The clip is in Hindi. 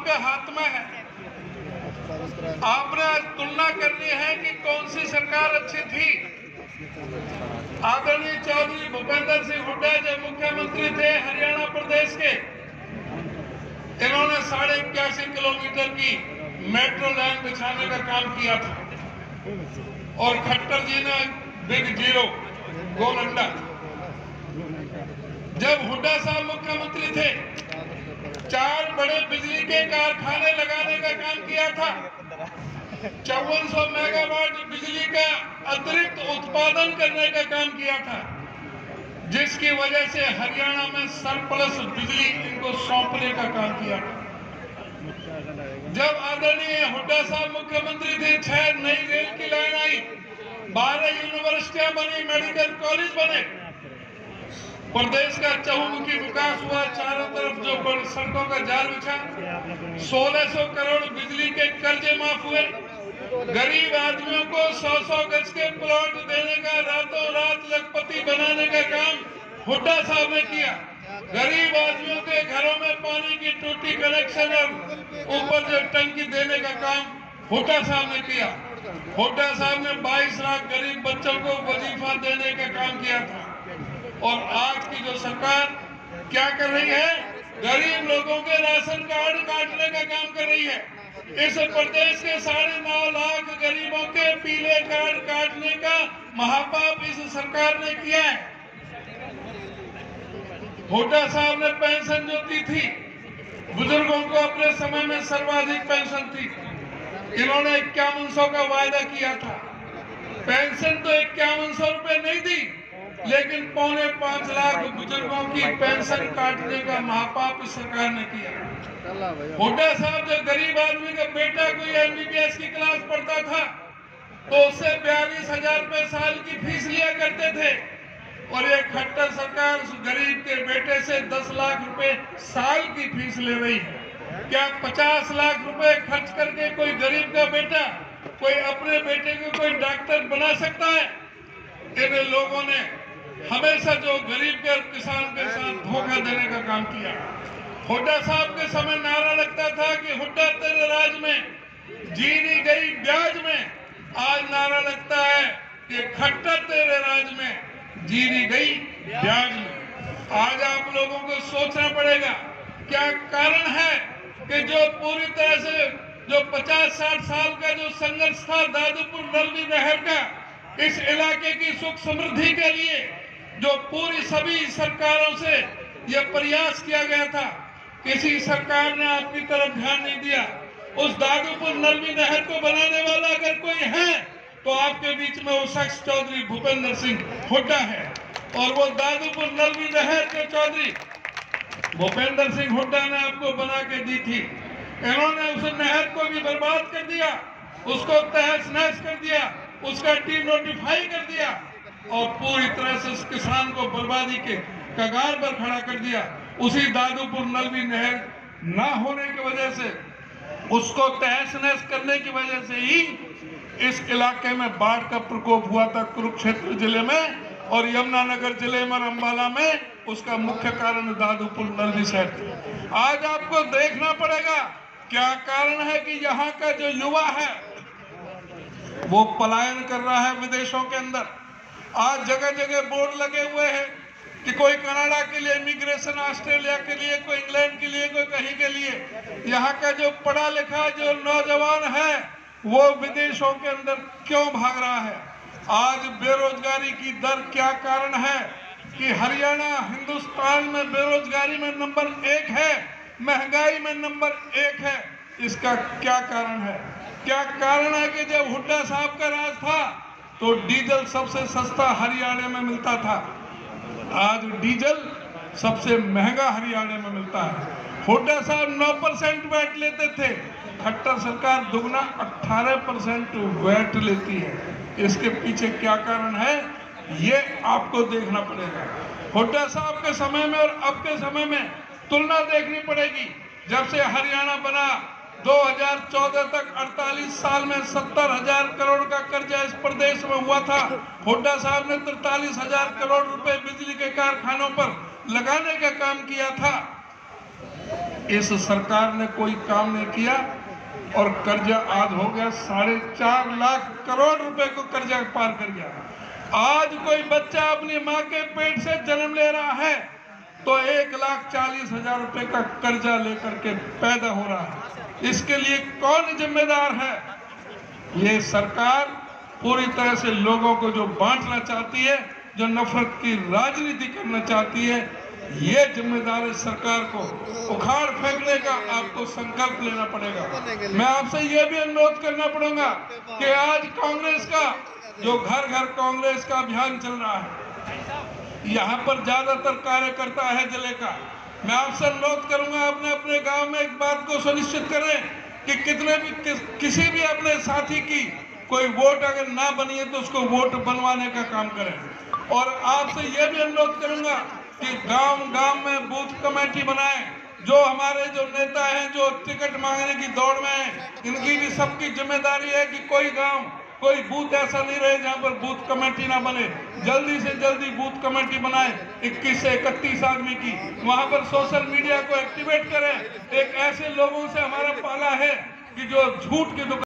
आपके हाथ में है। आपने आज तुलना करनी है कि कौन सी सरकार अच्छी थी। आदरणीय चौधरी भूपेंद्र सिंह हुड्डा जब मुख्यमंत्री थे हरियाणा प्रदेश के, इन्होंने 81.5 किलोमीटर की मेट्रो लाइन बिछाने का काम किया था और खट्टर जी ने बिग जीरो गोल अंडा। जब हुड्डा साहब मुख्यमंत्री थे 4 बड़े बिजली के कारखाने लगाने का काम किया था। 5400 मेगावाट बिजली का अतिरिक्त उत्पादन करने का काम किया था, जिसकी वजह से हरियाणा में सरप्लस बिजली इनको सौंपने का काम किया था। जब आदरणीय हुड्डा साहब मुख्यमंत्री थे 6 नई रेल की लाइन आई, 12 यूनिवर्सिटियां बनी, मेडिकल कॉलेज बने, प्रदेश का चहुमुखी विकास हुआ, चारों तरफ जो सड़कों का जाल बिछा, 1600 करोड़ बिजली के कर्जे माफ हुए, गरीब आदमियों को 100-100 गज के प्लॉट देने का, रातों रात लखपति बनाने का काम हुड्डा साहब ने किया। गरीब आदमियों के घरों में पानी की टूटी कनेक्शन और ऊपर जो टंकी देने का काम हुड्डा साहब ने किया। हुड्डा साहब ने 22 लाख गरीब बच्चों को वजीफा देने का काम किया था। और आज की जो सरकार क्या कर रही है, गरीब लोगों के राशन कार्ड काटने का काम कर रही है। इस प्रदेश के 9.5 लाख गरीबों के पीले कार्ड काटने का महापाप इस सरकार ने किया है। हुड्डा साहब ने पेंशन जो दी थी बुजुर्गों को, अपने समय में सर्वाधिक पेंशन थी, इन्होंने 5100 का वायदा किया था। पेंशन तो 5100 रुपए नहीं दी, लेकिन 4.25 लाख बुजुर्गों की पेंशन काटने का महापाप इस सरकार ने किया। हुड्डा साहब जब गरीब आदमी का बेटा कोई MBBS की क्लास पढ़ता था तो उससे 42,000 रुपए साल की फीस लिया करते थे, और ये खट्टर सरकार उस गरीब के बेटे से 10 लाख रुपए साल की फीस ले रही है। क्या 50 लाख रुपए खर्च करके कोई गरीब का बेटा, कोई अपने बेटे को कोई डॉक्टर बना सकता है? इन लोगों ने हमेशा जो गरीब के किसान के साथ धोखा देने का काम किया। हुड्डा साहब के समय नारा लगता था कि हुड्डा तेरे राज में जीनी गई ब्याज में, आज नारा लगता है कि खट्टर तेरे राज में जीनी गई ब्याज में। आज आप लोगों को सोचना पड़ेगा क्या कारण है कि जो पूरी तरह से जो 50-60 साल का जो संघर्ष था दादूपुर नलवी नहर का, इस इलाके की सुख समृद्धि के लिए जो पूरी सभी सरकारों से यह प्रयास किया गया था, किसी सरकार ने आपकी तरफ ध्यान नहीं दिया। उस दादूपुर नलवी नहर को बनाने वाला अगर कोई है तो आपके बीच में वो शख्स चौधरी भूपेंद्र सिंह हुड्डा है। और वो दादूपुर नलवी नहर के चौधरी भूपेंद्र सिंह हुड्डा ने आपको बना के दी थी। इन्होंने उस नहर को भी बर्बाद कर दिया, उसको तहस नहस कर दिया, उसका डी-नोटिफाई कर दिया और पूरी तरह से उस किसान को बर्बादी के कगार पर खड़ा कर दिया। उसी दादूपुर नलवी नहर ना होने की वजह से, उसको तहस नहस करने की वजह से ही इस इलाके में बाढ़ का प्रकोप हुआ था, कुरुक्षेत्र जिले में और यमुनानगर जिले में, अंबाला में। उसका मुख्य कारण दादूपुर नलवी शहर। आज आपको देखना पड़ेगा क्या कारण है कि यहाँ का जो युवा है वो पलायन कर रहा है विदेशों के अंदर। आज जगह जगह बोर्ड लगे हुए हैं कि कोई कनाडा के लिए इमिग्रेशन, ऑस्ट्रेलिया के लिए, कोई इंग्लैंड के लिए, कोई कहीं के लिए। यहाँ का जो पढ़ा लिखा जो नौजवान है वो विदेशों के अंदर क्यों भाग रहा है? आज बेरोजगारी की दर क्या कारण है कि हरियाणा हिंदुस्तान में बेरोजगारी में नंबर 1 है, महंगाई में नंबर 1 है। इसका क्या कारण है? क्या कारण है कि जब हुड्डा साहब का राज था तो डीजल सबसे सस्ता हरियाणा में मिलता था, आज डीजल सबसे महंगा हरियाणा में मिलता है। हुड्डा साहब 9% वैट लेते थे, खट्टर सरकार दुगना 18% वैट लेती है। इसके पीछे क्या कारण है ये आपको देखना पड़ेगा। हुड्डा साहब के समय में और अब के समय में तुलना देखनी पड़ेगी। जब से हरियाणा बना 2014 तक 48 साल में 70,000 करोड़ का कर्जा इस प्रदेश में हुआ था। हुड्डा साहब ने 43,000 करोड़ रुपए बिजली के कारखानों पर लगाने का काम किया था। इस सरकार ने कोई काम नहीं किया और कर्जा आज हो गया 4.5 लाख करोड़ रुपए को कर्जा पार कर गया। आज कोई बच्चा अपनी माँ के पेट से जन्म ले रहा है तो 1,40,000 रुपए का कर्जा लेकर के पैदा हो रहा है। इसके लिए कौन जिम्मेदार है? ये सरकार पूरी तरह से लोगों को जो बांटना चाहती है, जो नफरत की राजनीति करना चाहती है, ये जिम्मेदार सरकार को उखाड़ फेंकने का आपको संकल्प लेना पड़ेगा। मैं आपसे ये भी अनुरोध करना पड़ेगा कि आज कांग्रेस का जो घर घर कांग्रेस का अभियान चल रहा है, यहाँ पर ज्यादातर कार्यकर्ता है जिले का। मैं आपसे अनुरोध करूंगा अपने अपने गांव में एक बात को सुनिश्चित करें कि कितने भी किसी भी अपने साथी की कोई वोट अगर ना बनी है तो उसको वोट बनवाने का काम करें। और आपसे यह भी अनुरोध करूंगा कि गांव गांव में बूथ कमेटी बनाएं। जो हमारे जो नेता हैं जो टिकट मांगने की दौड़ में हैं, इनकी भी सबकी जिम्मेदारी है कि कोई गांव कोई बूथ ऐसा नहीं रहे जहां पर बूथ कमेटी ना बने। जल्दी से जल्दी बूथ कमेटी बनाएं 21 से 31 आदमी की। वहां पर सोशल मीडिया को एक्टिवेट करें। एक ऐसे लोगों से हमारा पाला है कि जो झूठ की